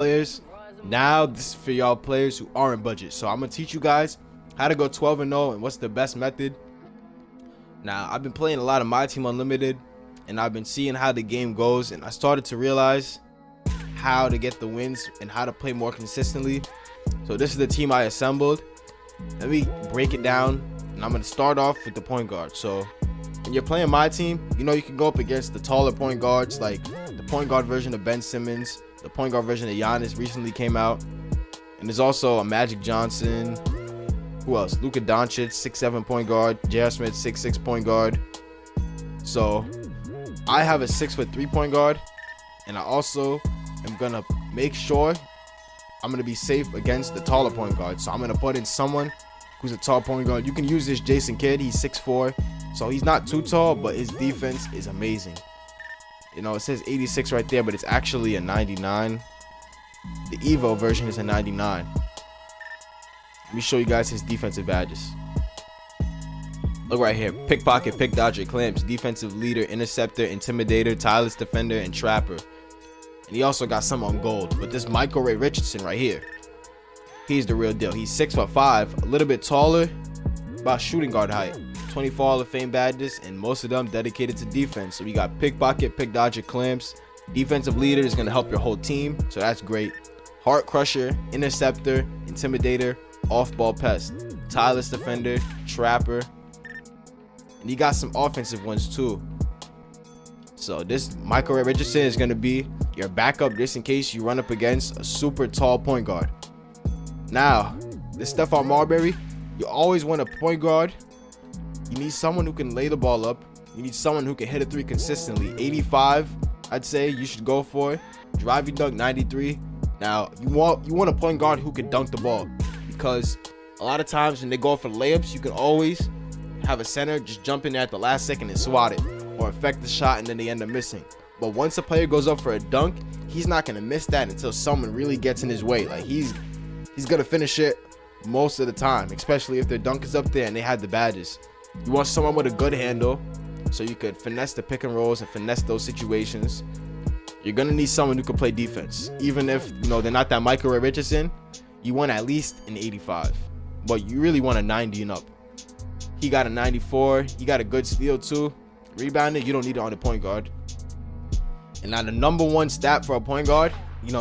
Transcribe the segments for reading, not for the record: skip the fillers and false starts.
players. Now this is for y'all players who aren't budget. So I'm gonna teach you guys how to go 12-0 and what's the best method. Now I've been playing a lot of MyTeam Unlimited and I've been seeing how the game goes, and I started to realize how to get the wins and how to play more consistently. So this is the team I assembled. Let me break it down, and I'm gonna start off with the point guard. So when you're playing my team, you know you can go up against the taller point guards, like the point guard version of Ben Simmons, the point guard version of Giannis recently came out, and there's also a Magic Johnson. Who else? Luka Doncic, 6'7" point guard. J.R. Smith, 6'6" point guard. So I have a 6'3" point guard, and I also am gonna make sure I'm gonna be safe against the taller point guard. So I'm gonna put in someone who's a tall point guard. You can use this Jason Kidd. He's 6'4", so he's not too tall, but his defense is amazing. You know, it says 86 right there, but it's actually a 99. The Evo version is a 99. Let me show you guys his defensive badges. Look right here: pickpocket, pick dodger, clamps, defensive leader, interceptor, intimidator, tireless defender, and trapper. And he also got some on gold. But this Michael Ray Richardson right here, he's the real deal. He's 6'5", a little bit taller, about shooting guard height. 24 Hall of Fame badges, and most of them dedicated to defense. So we got pickpocket, pick dodger, clamps. Defensive leader is going to help your whole team, so that's great. Heart crusher, interceptor, intimidator, off-ball pest, tireless defender, trapper. And you got some offensive ones too. So this Michael Ray Richardson is going to be your backup just in case you run up against a super tall point guard. Now, this Stephon Marbury, you always want a point guard. You need someone who can lay the ball up. You need someone who can hit a three consistently. 85, I'd say you should go for. Driving dunk, 93. Now, you want a point guard who can dunk the ball, because a lot of times when they go for layups, you can always have a center just jump in there at the last second and swat it, or affect the shot, and then they end up missing. But once a player goes up for a dunk, he's not gonna miss that until someone really gets in his way. Like he's gonna finish it most of the time, especially if their dunk is up there and they had the badges. You want someone with a good handle, so you could finesse the pick and rolls and finesse those situations. You're gonna need someone who can play defense, even if they're not that Michael Ray Richardson. You want at least an 85, but you really want a 90 and up. He got a 94. He got a good steal too. Rebounding, you don't need it on the point guard. And now the number one stat for a point guard,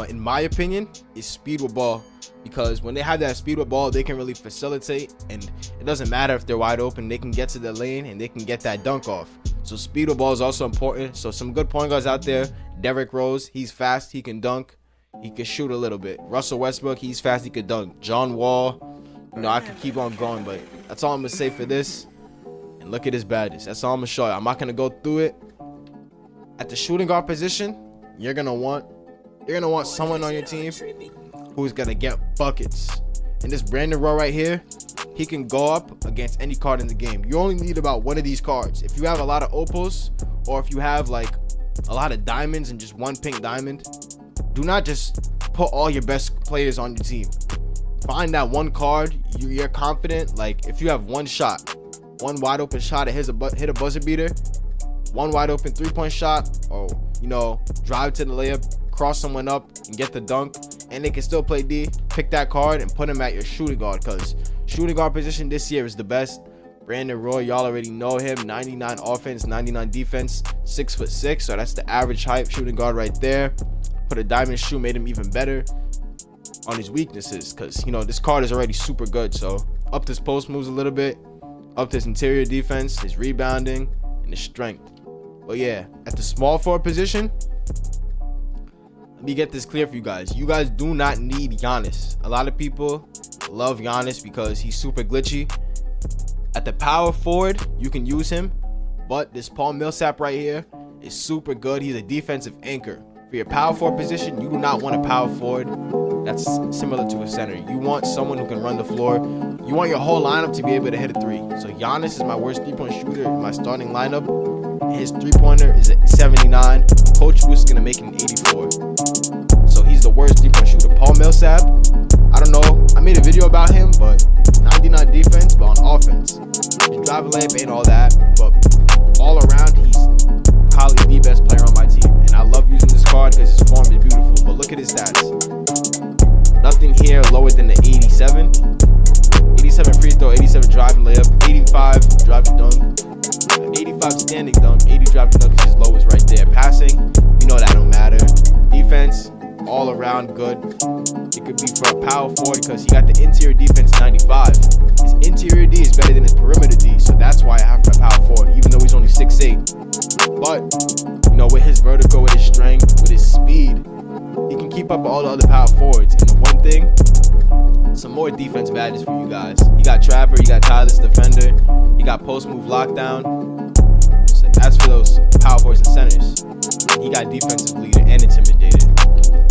in my opinion, is speed with ball. Because when they have that speed with ball, they can really facilitate, and it doesn't matter if they're wide open. They can get to the lane and they can get that dunk off. So speed with ball is also important. So some good point guards out there: Derrick Rose, he's fast, he can dunk, he can shoot a little bit. Russell Westbrook, he's fast, he can dunk. John Wall, I could keep on going, but that's all I'm gonna say for this. And look at his badges. That's all I'm gonna show you. I'm not gonna go through it. At the shooting guard position, you're gonna want someone on your team who's gonna get buckets. And this Brandon Roy right here, he can go up against any card in the game. You only need about one of these cards. If you have a lot of opals, or if you have like a lot of diamonds and just one pink diamond, do not just put all your best players on your team. Find that one card you're confident. Like if you have one shot, one wide open shot, it hit a buzzer beater, one wide open 3-point shot, or drive to the layup, cross someone up and get the dunk, and they can still play D. Pick that card and put him at your shooting guard, because shooting guard position this year is the best. Brandon Roy, y'all already know him. 99 offense, 99 defense, 6'6", so that's the average height shooting guard right there. Put a diamond shoe, made him even better on his weaknesses, because this card is already super good. So up his post moves a little bit, up his interior defense, his rebounding, and his strength. But yeah, at the small forward position, let me get this clear for you guys. You guys do not need Giannis. A lot of people love Giannis because he's super glitchy. At the power forward, you can use him, but this Paul Millsap right here is super good. He's a defensive anchor. For your power forward position, you do not want a power forward that's similar to a center. You want someone who can run the floor. You want your whole lineup to be able to hit a three. So Giannis is my worst three-point shooter in my starting lineup. His three-pointer is at 79. Coach Boost is going to make it an 84. So he's the worst three-point shooter. Paul Millsap, I don't know. I made a video about him, but 99 defense, but on offense. His drive and layup ain't all that, but all around, he's probably the best player on my team. And I love using this card because his form is beautiful. But look at his stats. nothing here lower than the 87. 87 free throw, 87 driving layup, 85 driving dunk, 85 standing dunk, 80 driving dunk is his lowest right there. Passing, you know that don't matter. Defense, all around good. It could be for a power forward because he got the interior defense 95. His interior D is better than his perimeter D, so that's why I have my power forward, even though he's only 6'8". But, you know, with his vertical, with his strength, with his speed, he can keep up with all the other power forwards. And the one thing, some more defense badges for you guys. He got Trapper, he got tireless defender, he got post move lockdown. So that's for those power forwards and centers. And he got defensive leader and intimidated.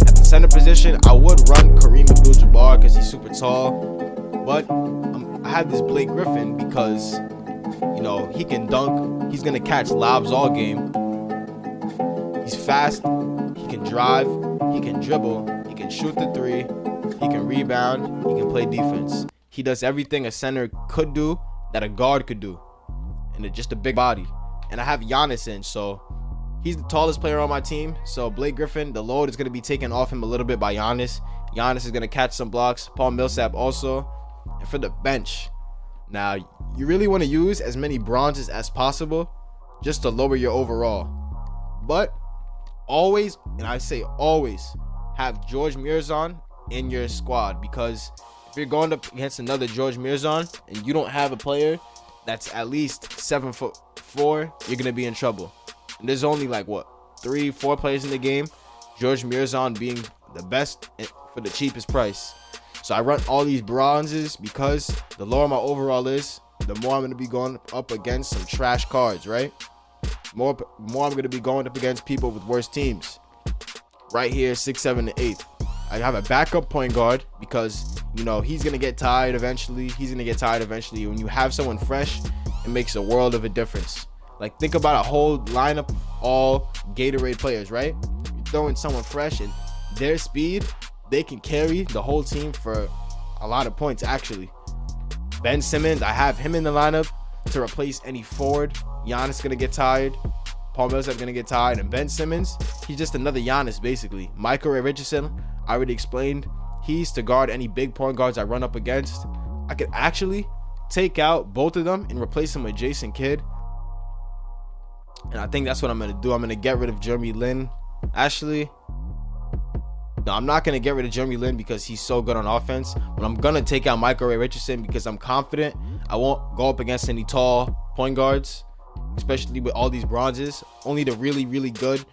At the center position, I would run Kareem Abdul-Jabbar because he's super tall, but I have this Blake Griffin because, you know, he can dunk, he's gonna catch lobs all game. He's fast, he can drive, he can dribble, he can shoot the three, he can rebound, he can play defense. He does everything a center could do that a guard could do, and it's just a big body. And I have Giannis in, so he's the tallest player on my team. So Blake Griffin, the load is going to be taken off him a little bit by Giannis. Giannis is going to catch some blocks. Paul Millsap also. And for the bench, now you really want to use as many bronzes as possible just to lower your overall. But always, and I say always, have George Mirzon in your squad, because if you're going up against another George Mirzon and you don't have a player that's at least 7'4", you're going to be in trouble. And there's only like what, 3-4 players in the game, George Mirzon being the best for the cheapest price. So I run all these bronzes because the lower my overall is, the more I'm going to be going up against some trash cards, right? More I'm going to be going up against people with worse teams. Right here, 6, 7, and 8. I have a backup point guard because, you know, he's going to get tired eventually. When you have someone fresh, it makes a world of a difference. Like, think about a whole lineup of all Gatorade players, right? You're throwing someone fresh, and their speed, they can carry the whole team for a lot of points, actually. Ben Simmons, I have him in the lineup to replace any forward. Giannis is going to get tired. Paul Millsap going to get tired. And Ben Simmons, he's just another Giannis, basically. Michael Ray Richardson, I already explained. He's to guard any big point guards I run up against. I could actually take out both of them and replace them with Jason Kidd. And I think that's what I'm going to do. I'm going to get rid of Jeremy Lin. Actually, no, I'm not going to get rid of Jeremy Lin because he's so good on offense. But I'm going to take out Michael Ray Richardson because I'm confident I won't go up against any tall point guards, especially with all these bronzes. Only the really, really good,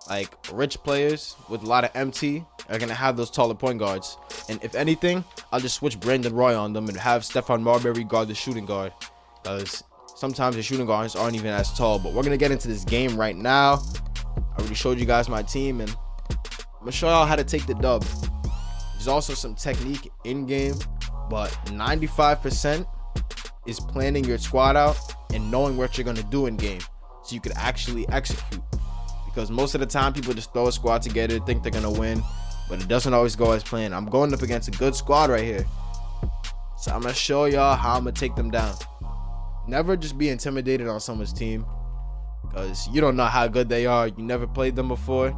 like, rich players with a lot of MT are going to have those taller point guards. And if anything, I'll just switch Brandon Roy on them and have Stephon Marbury guard the shooting guard, because sometimes the shooting guards aren't even as tall. But we're going to get into this game right now. I already showed you guys my team, and I'm going to show y'all how to take the dub. There's also some technique in game, but 95% is planning your squad out and knowing what you're going to do in game so you could actually execute. Because most of the time, people just throw a squad together, think they're going to win, but it doesn't always go as planned. I'm going up against a good squad right here, so I'm going to show y'all how I'm going to take them down. Never just be intimidated on someone's team, because you don't know how good they are. You never played them before.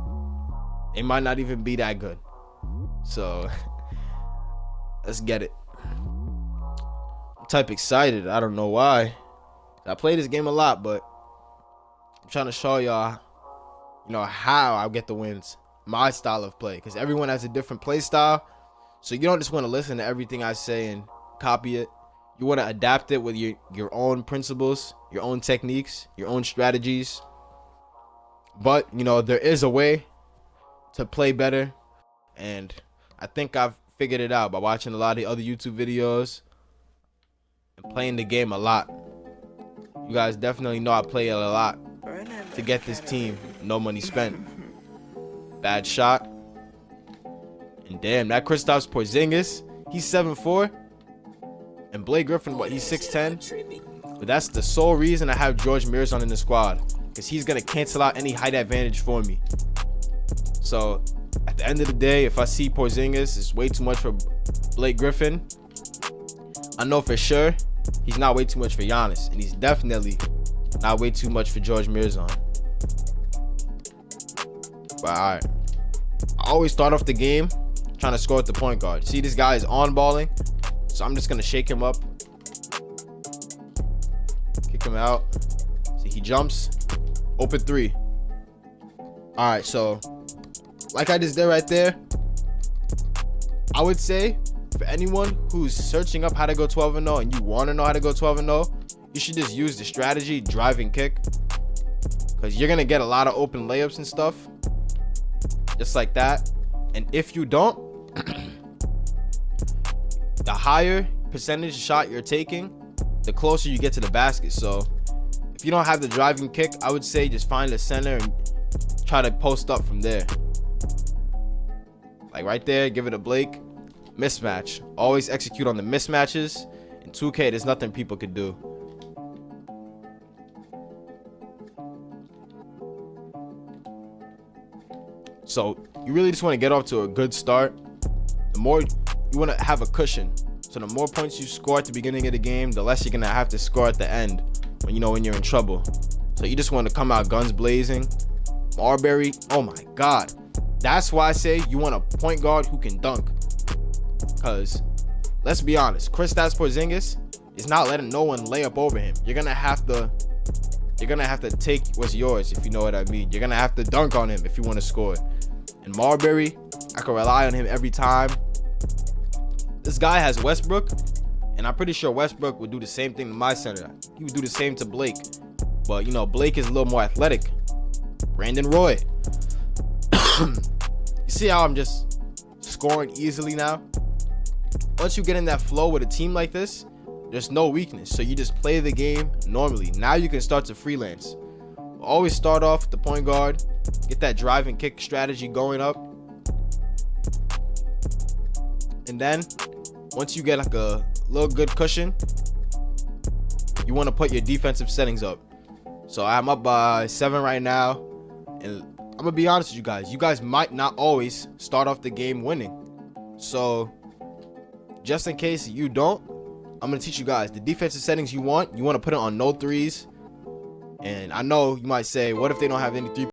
They might not even be that good. So let's get it. I'm type excited. I don't know why. I play this game a lot, but I'm trying to show y'all, you know, how I get the wins. My style of play, because everyone has a different play style. So you don't just want to listen to everything I say and copy it. You want to adapt it with your own principles, your own techniques, your own strategies. But, you know, there is a way to play better, and I think I've figured it out by watching a lot of other YouTube videos and playing the game a lot. You guys definitely know I play it a lot to get this team. No money spent. Bad shot. And damn, that Kristaps Porzingis, he's 7'4", and Blake Griffin, what, he's 6'10". But that's the sole reason I have George Mirzon in the squad, because he's gonna cancel out any height advantage for me. So at the end of the day, if I see Porzingis is way too much for Blake Griffin, I know for sure he's not way too much for Giannis, and he's definitely not way too much for George Mirzon. But alright, I always start off the game trying to score with the point guard. See, this guy is on balling, so I'm just gonna shake him up, kick him out. See, he jumps, open three. All right, so like I just did right there, I would say for anyone who's searching up how to go 12-0 and you want to know how to go 12-0, you should just use the strategy drive and kick, because you're gonna get a lot of open layups and stuff just like that. And if you don't, the higher percentage shot you're taking, the closer you get to the basket. So if you don't have the driving kick, I would say just find the center and try to post up from there. Like right there, give it a Blake. Mismatch. Always execute on the mismatches. In 2K, there's nothing people could do. So you really just want to get off to a good start. The more you want to have a cushion. So the more points you score at the beginning of the game, the less you're going to have to score at the end when you're in trouble. So you just want to come out guns blazing. Marbury, oh my God. That's why I say you want a point guard who can dunk. Because let's be honest, Kristaps Porzingis is not letting no one lay up over him. You're gonna have to take what's yours, if you know what I mean. You're gonna have to dunk on him if you want to score. And Marbury, I can rely on him every time. This guy has Westbrook, and I'm pretty sure Westbrook would do the same thing to my center. He would do the same to Blake. But Blake is a little more athletic. Brandon Roy. You see how I'm just scoring easily now? Once you get in that flow with a team like this, there's no weakness. So you just play the game normally. Now you can start to freelance. Always start off with the point guard. Get that drive and kick strategy going up. And then once you get like a little good cushion, you want to put your defensive settings up. So I'm up by 7 right now. And I'm going to be honest with you guys. You guys might not always start off the game winning. So just in case you don't, I'm going to teach you guys the defensive settings you want. You want to put it on no threes. And I know you might say, what if they don't have any three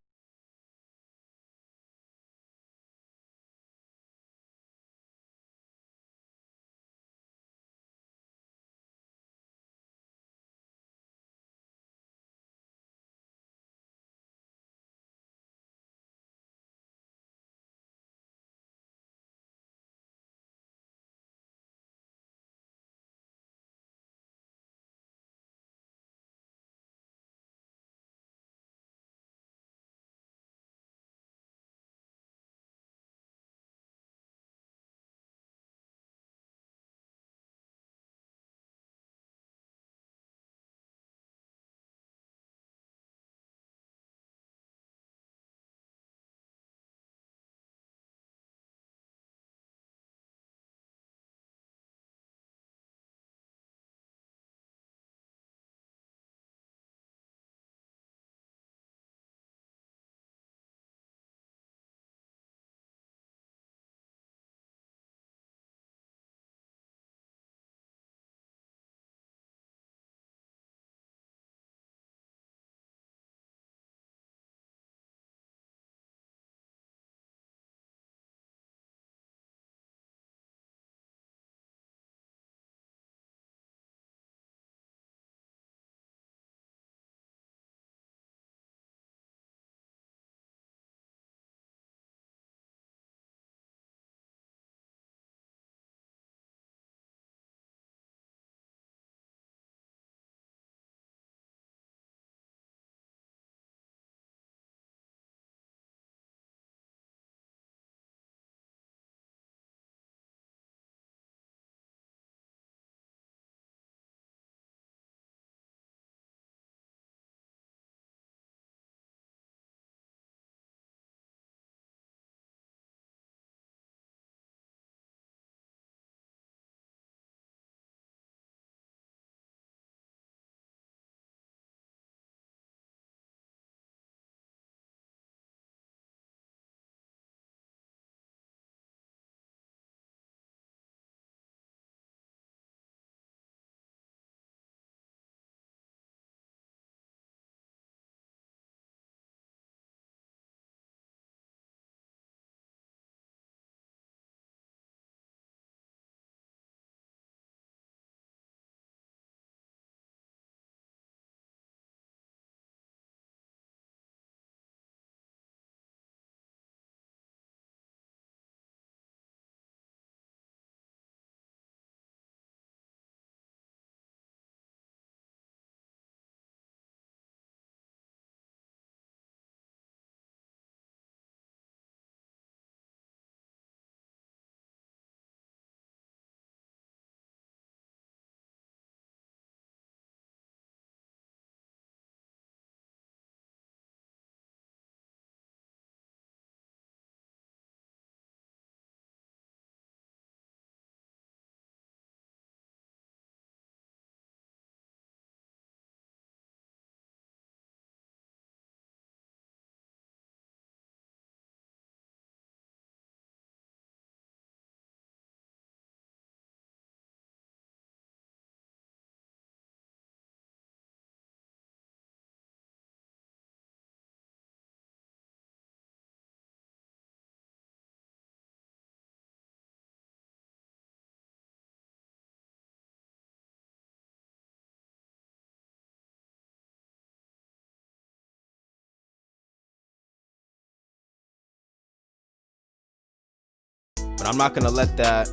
but I'm not gonna let that,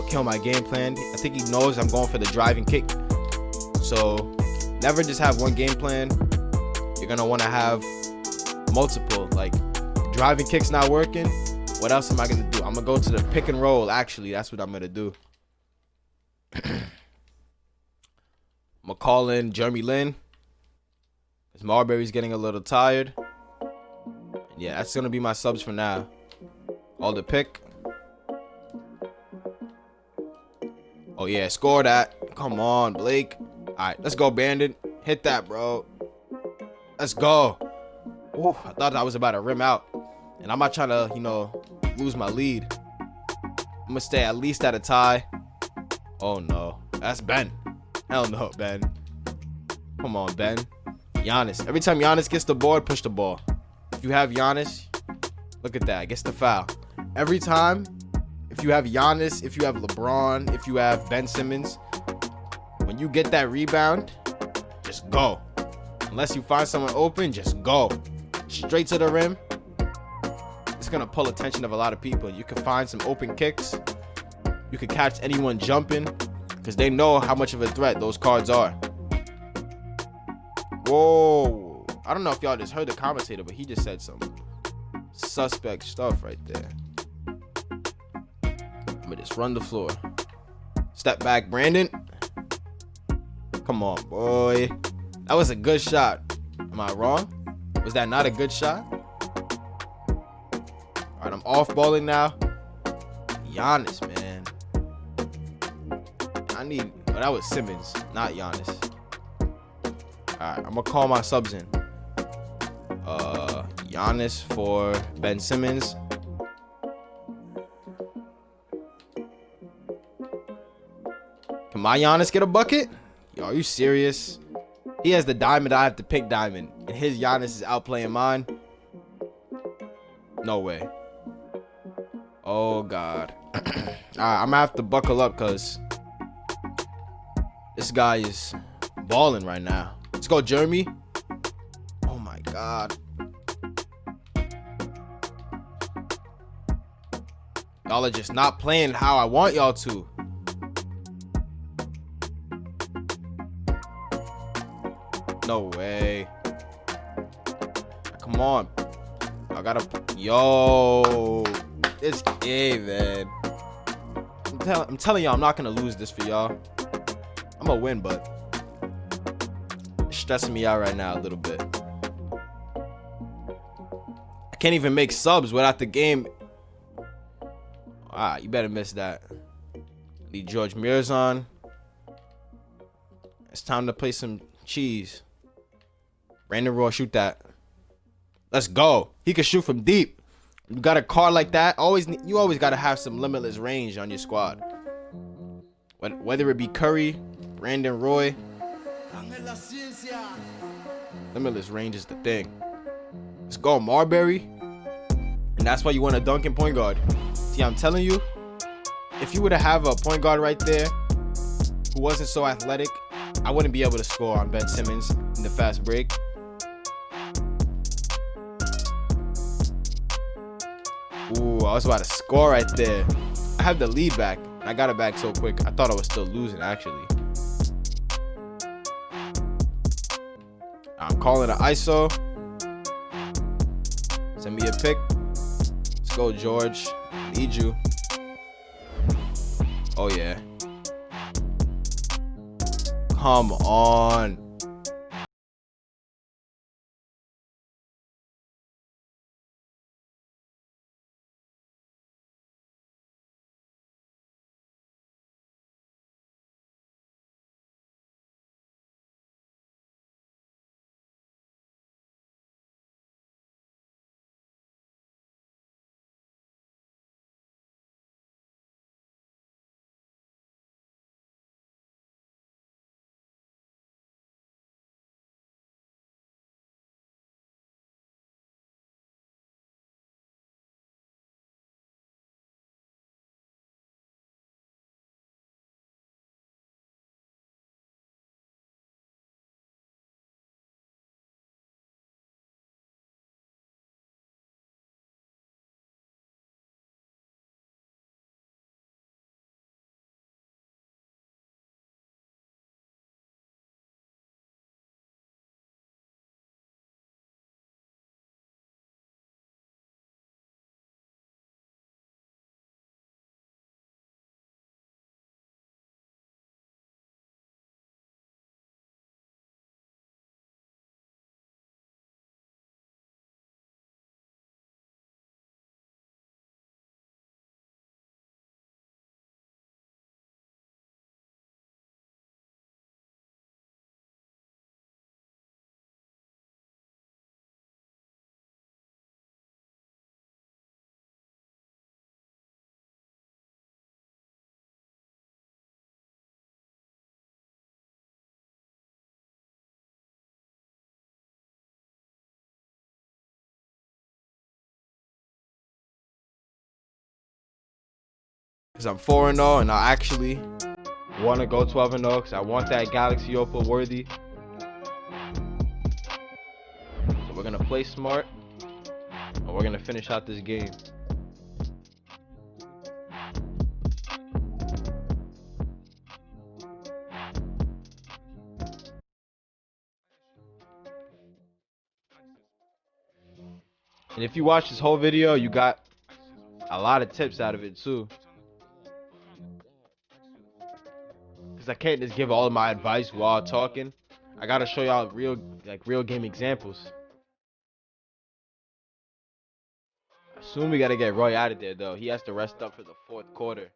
kill my game plan. I think he knows I'm going for the driving kick. So never just have one game plan. You're gonna want to have multiple. Like, driving kick's not working. What else am I gonna do? I'm gonna go to the pick and roll. Actually, that's what I'm gonna do. I'm gonna call in Jeremy Lin, because Marbury's getting a little tired. And yeah, that's gonna be my subs for now. All the pick. Oh yeah, score that. Come on, Blake. Alright, let's go, Bandit. Hit that, bro. Let's go. Ooh, I thought I was about to rim out. And I'm not trying to, lose my lead. I'm gonna stay at least at a tie. Oh no. That's Ben. Hell no, Ben. Come on, Ben. Giannis. Every time Giannis gets the board, push the ball. If you have Giannis, look at that. Gets the foul. Every time, if you have Giannis, if you have LeBron, if you have Ben Simmons, when you get that rebound, just go. Unless you find someone open, just go. Straight to the rim. It's gonna pull attention of a lot of people. You can find some open kicks. You can catch anyone jumping, because they know how much of a threat those cards are. Whoa. I don't know if y'all just heard the commentator, but he just said some suspect stuff right there. I'm gonna just run the floor. Step back, Brandon. Come on, boy. That was a good shot. Am I wrong? Was that not a good shot? All right, I'm off balling now. Giannis, man. That was Simmons, not Giannis. All right, I'm gonna call my subs in. Giannis for Ben Simmons. Can my Giannis get a bucket? Yo, are you serious? He has the diamond. I have to pick diamond, and his Giannis is outplaying mine. No way. Oh God. All right, I'm gonna have to buckle up, because this guy is balling right now. Let's go, Jeremy. Oh my God. Y'all are just not playing how I want y'all to. No way. Come on. I gotta. Yo. This game, man. I'm telling y'all, I'm not gonna lose this for y'all. I'm gonna win, but it's stressing me out right now a little bit. I can't even make subs without the game. You better miss that. Need George Mirzon. It's time to play some cheese. Brandon Roy, shoot that. Let's go. He can shoot from deep. You got a card like that. You always got to have some limitless range on your squad. Whether it be Curry, Brandon Roy, limitless range is the thing. Let's go, Marbury. And that's why you want a dunking point guard. See, I'm telling you, if you were to have a point guard right there who wasn't so athletic, I wouldn't be able to score on Ben Simmons in the fast break. Ooh, I was about to score right there. I have the lead back. I got it back so quick. I thought I was still losing, actually. I'm calling an ISO. Send me a pick. Let's go, George. Need you. Oh, yeah. Come on. because I'm 4-0, and I actually want to go 12-0 because I want that Galaxy Opal worthy. So we're gonna play smart, and we're gonna finish out this game. And if you watch this whole video, you got a lot of tips out of it too. Because I can't just give all of my advice while talking. I gotta show y'all real game examples. Soon we gotta get Roy out of there though. He has to rest up for the 4th quarter.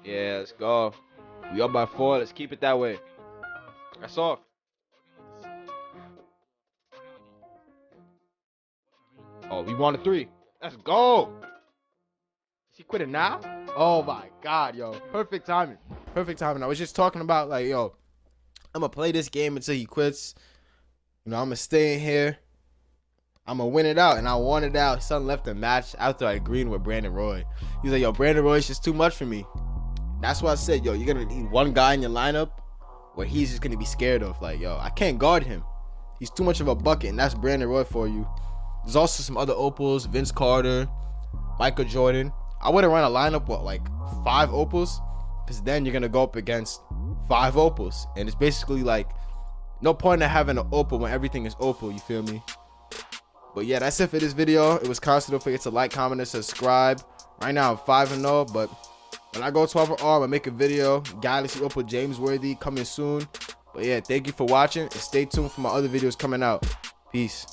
Yeah, let's go. We up by 4. Let's keep it that way. That's off. Oh, we won a 3. Let's go. Is he quitting now? Oh my God, yo. Perfect timing. Perfect timing. I was just talking about like, yo, I'm gonna play this game until he quits. You know, I'm gonna stay in here. I'm gonna win it out, and I won it out. Son left the match after I agreed with Brandon Roy. He's like, yo, Brandon Roy is just too much for me. That's why I said, yo, you're gonna need one guy in your lineup where he's just gonna be scared of. Like, yo, I can't guard him. He's too much of a bucket, and that's Brandon Roy for you. There's also some other opals, Vince Carter, Michael Jordan. I wouldn't run a lineup with like 5 opals, because then you're gonna go up against 5 opals, and it's basically like no point in having an opal when everything is opal. You feel me? But yeah, that's it for this video. It was constant. Don't forget to like, comment, and subscribe. Right now I'm 5-0, but when I go 12-0, I'm gonna make a video. Galaxy Opal James Worthy coming soon. But yeah, thank you for watching, and stay tuned for my other videos coming out. Peace.